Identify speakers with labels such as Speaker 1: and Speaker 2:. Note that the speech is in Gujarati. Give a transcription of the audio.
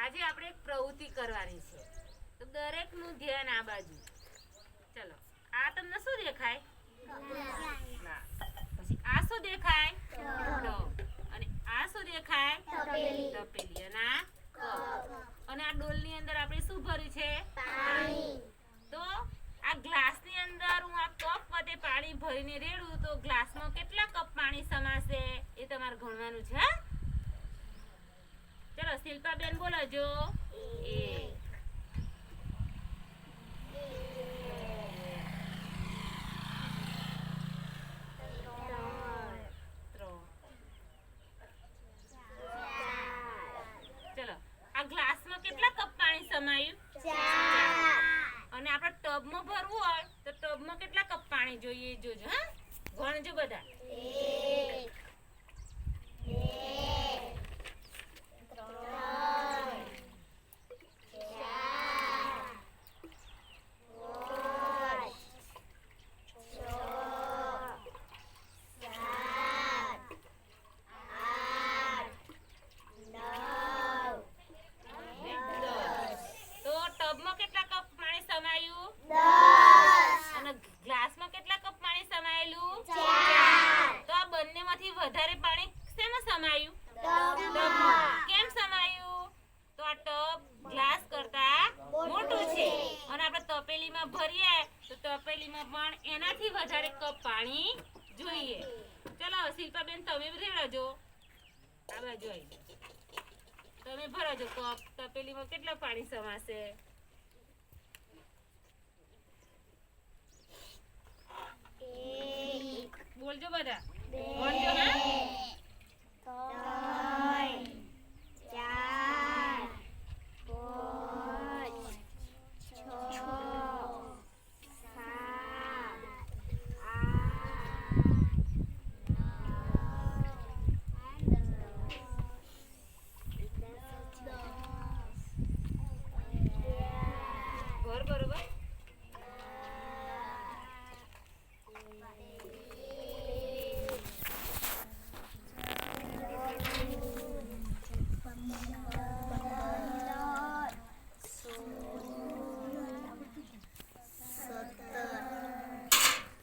Speaker 1: આજે આપણે એક પ્રવૃત્તિ કરવાની છે તો દરેકનું ધ્યાન આ બાજુ. ચલો આ તમને શું દેખાય? ના. પછી આ શું દેખાય? ટબ. અને આ શું દેખાય? તપેલી. અને આ કપ. અને આ ડોલની અંદર આપણે શું ભર્યું છે? પાણી. તો આ ગ્લાસની અંદર હું આ કપ વડે પાણી ભરીને રેડું તો ગ્લાસમાં કેટલા કપ પાણી સમાશે એ તમારે ગણવાનું છે. હા, ચલો શિલ્પાબેન બોલો જો. 1 ચલો આ ગ્લાસમાં કેટલા કપ પાણી સમાયું? 4. અને આપણે ટબમાં ભરવું હોય તો ટબમાં કેટલા કપ પાણી જોઈએ જોજો. હા, ગણજો બધા. 1 વધારે પાણી શેમાં સમાયું? ટબમાં. કેમ સમાયું? તો આ ટબ ગ્લાસ કરતા મોટું છે અને આપણે તપેલીમાં ભરીએ તો તપેલીમાં પણ એનાથી વધારે કપ પાણી જોઈએ. ચલો શિલ્પાબેન તમે રેડજો. આ બાજુ આવી તમે ભરજો કપ. તપેલીમાં કેટલા પાણી સમાશે? બોલજો બધા. ગણજો. હા,